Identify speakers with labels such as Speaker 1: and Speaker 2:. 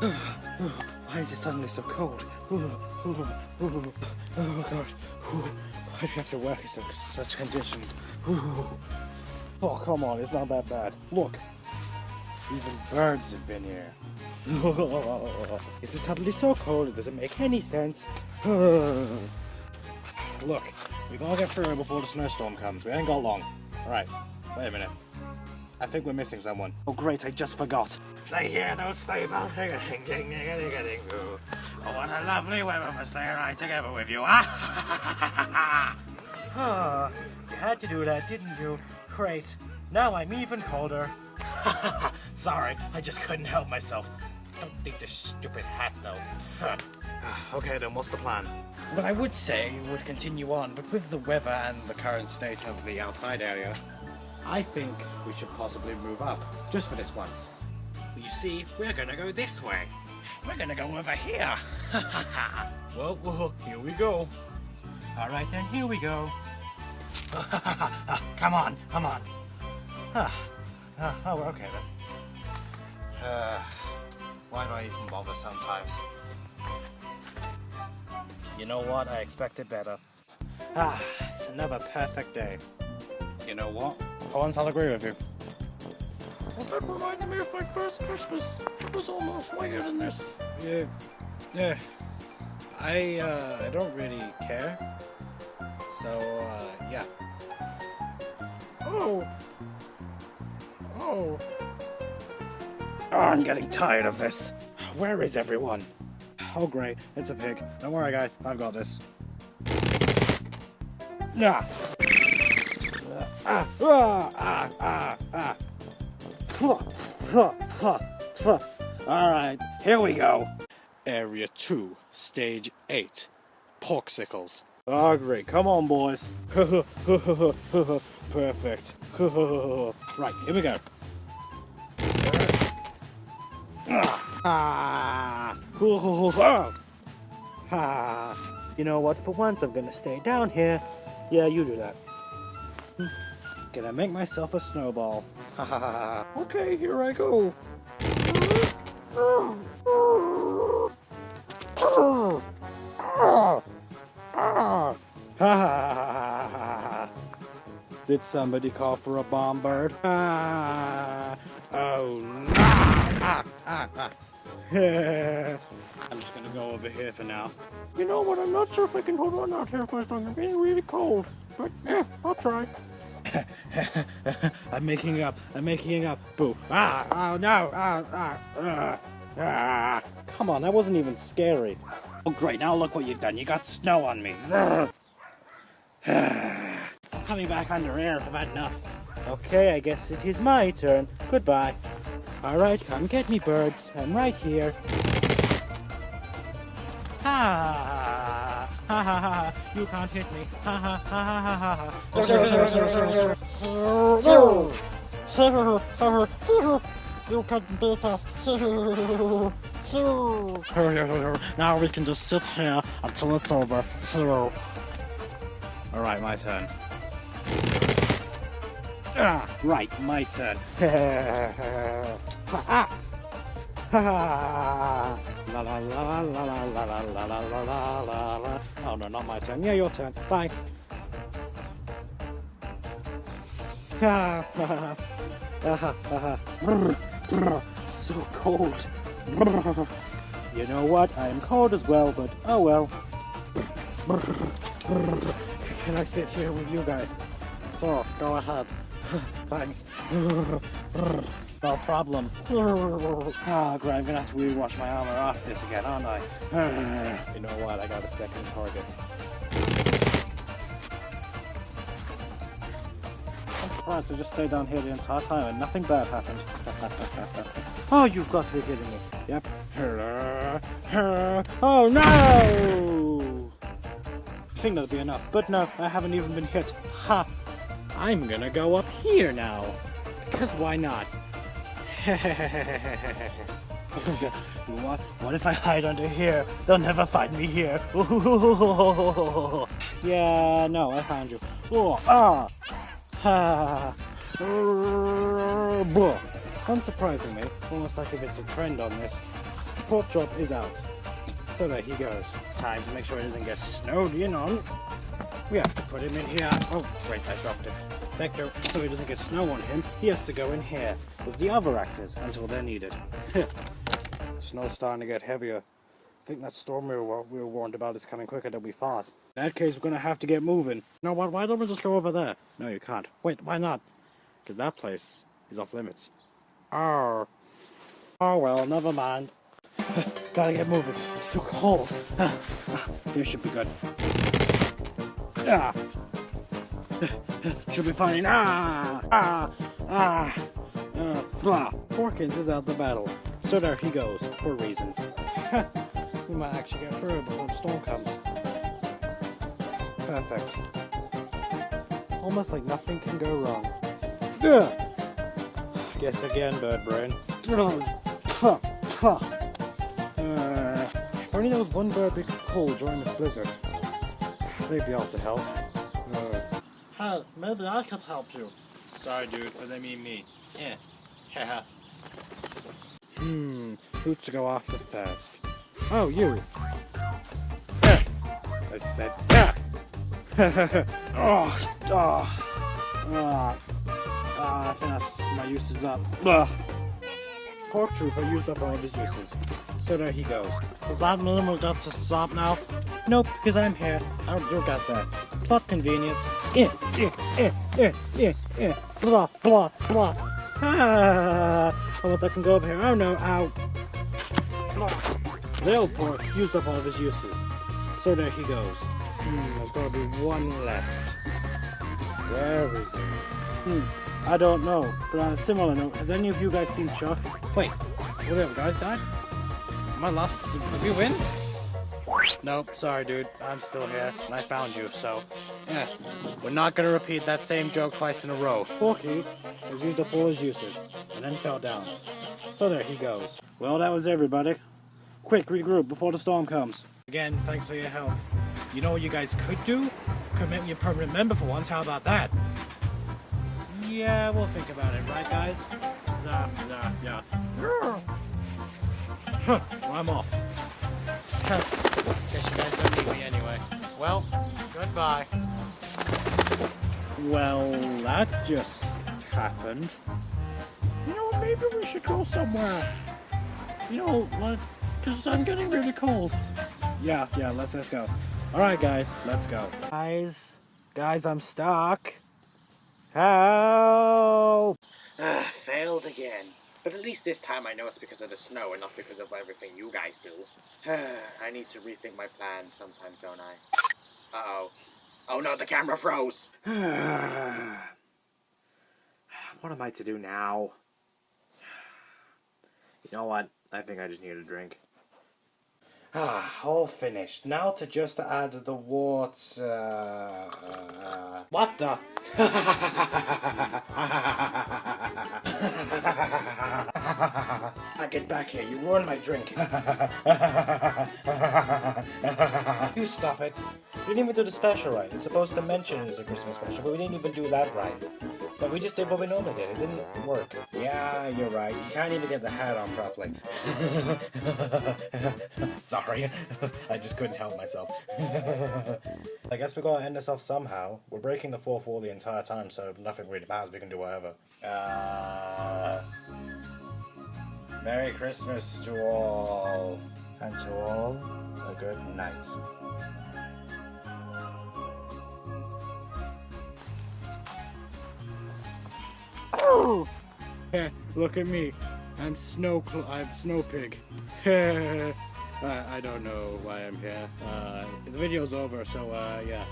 Speaker 1: Why is it suddenly so cold? Oh god. Why do you have to work in such conditions? Oh, come on, it's not that bad. Look, even birds have been here. Is it suddenly so cold? It doesn't make any sense. Look, we gotta get through before the snowstorm comes. We ain't got long. Alright, wait a minute. I think we're missing someone. Oh great, I just forgot. They hear those sleigh bells. Oh, what a lovely weather for staying right together with you, huh? You had to do that, didn't you? Great. Now I'm even colder. Sorry, I just couldn't help myself. Don't think this stupid hat, though. Okay, then what's the plan? Well, I would say we would continue on, but with the weather and the current state of the outside area, I think we should possibly move up, just for this once. You see, we're gonna go this way. We're gonna go over here. Well, here we go. Alright then, here we go. Come on. Oh, okay then. Why do I even bother sometimes? You know what? I expected better. It's another perfect day. You know what? For once I'll agree with you. Well, that reminds me of my first Christmas. It was almost whiter than this. Yeah. I don't really care. So, yeah. Oh, I'm getting tired of this. Where is everyone? Oh, great. It's a pig. Don't worry, guys. I've got this. Alright, here we go. Area 2, Stage 8. Porkcicles. Oh, great. Come on, boys. Perfect. Right, here we go. You know what? For once, I'm gonna stay down here. Yeah, you do that. Gonna make myself a snowball. Okay, here I go. Did somebody call for a bomb bird? Oh no! I'm just gonna go over here for now. You know what? I'm not sure if I can hold on out here for as long. I'm getting really cold. But yeah, I'll try. I'm making it up. Boo. Oh no. Come on, that wasn't even scary. Oh great, now look what you've done. You got snow on me. Coming back under air, I've had enough. Okay, I guess it is my turn. Goodbye. Alright, come get me, birds. I'm right here. Ha ha ha, you can't hit me. Ha ha ha ha. You can't beat us. Now we can just sit here until it's over. Alright, my turn. Right, my turn. La la la la la la la la la la la la. Oh no, not my turn. Yeah, your turn. Bye. So cold. You know what? I am cold as well, but oh well. Can I sit here with you guys? So, go ahead. Thanks. No problem. Ah, great, I'm gonna have to rewash my armor after this again, aren't I? You know what? I got a second target. I'm surprised I just stayed down here the entire time and nothing bad happened. Oh, you've got to be kidding me. Yep. Oh no! I think that'll be enough, but no, I haven't even been hit. Ha! I'm gonna go up here now. Because why not? What if I hide under here? They'll never find me here. Yeah, no, I found you. Unsurprisingly, almost like if it's a trend on this, pork chop is out. So there he goes. Time to make sure he doesn't get snowed in on. We have to put him in here. Oh, wait, I dropped it. Back there, so he doesn't get snow on him. He has to go in here with the other actors until they're needed. Snow's starting to get heavier. I think that storm we were warned about is coming quicker than we thought. In that case, we're going to have to get moving. No, why don't we just go over there? No, you can't. Wait, why not? Because that place is off limits. Oh well, never mind. Gotta get moving. It's too cold. This should be good. Should be fine. Porkins is out the battle. So there he goes, for reasons. We might actually get through before the storm comes. Perfect. Almost like nothing can go wrong. Guess again, bird brain. If only there was one bird we could call during this blizzard. They'd be able to help. Hey, maybe I could help you. Sorry, dude, but I mean me. Haha. Who to go after first? Oh, you. I said, I think my use is up. Pork Trooper used up all of his uses. So there he goes. Does that mean we've got to stop now? Nope, because I'm here. How do you get that? Plot convenience. Blah, blah, blah. Almost I can go over here. Oh no, ow. The old pork used up all of his uses. So there he goes. There's gotta be one left. Where is it? I don't know. But on a similar note, has any of you guys seen Chuck? Wait, what the other guys died? Am I lost? Did we win? Nope, sorry dude. I'm still here, and I found you, so... Yeah, we're not gonna repeat that same joke twice in a row. Porky has used up all his uses, and then fell down. So there he goes. Well, that was everybody. Quick, regroup before the storm comes. Again, thanks for your help. You know what you guys could do? Could make me a permanent member for once, how about that? Yeah, we'll think about it, right guys? Yeah. Well, I'm off. Guess you guys don't need me anyway. Well, goodbye. Well, that just happened. You know, maybe we should go somewhere. You know, like, because I'm getting really cold. Yeah, let's go. Alright guys, let's go. Guys, I'm stuck. Help! Failed again. But at least this time I know it's because of the snow and not because of everything you guys do. I need to rethink my plans sometimes, don't I? Uh-oh. Oh no, the camera froze! What am I to do now? You know what? I think I just need a drink. All finished. Now to just add the water. What the? Get back here. You ruined my drink. You stop it. We didn't even do the special right. It's supposed to mention it's a Christmas special, but we didn't even do that right. But we just did what we normally did. It didn't work. Yeah, you're right. You can't even get the hat on properly. Sorry. I just couldn't help myself. I guess we gotta end this off somehow. We're breaking the fourth wall the entire time, so nothing really matters. We can do whatever. Merry Christmas to all. And to all, a good night. Oh! Look at me. I'm Snow Pig. I don't know why I'm here. The video's over, so yeah.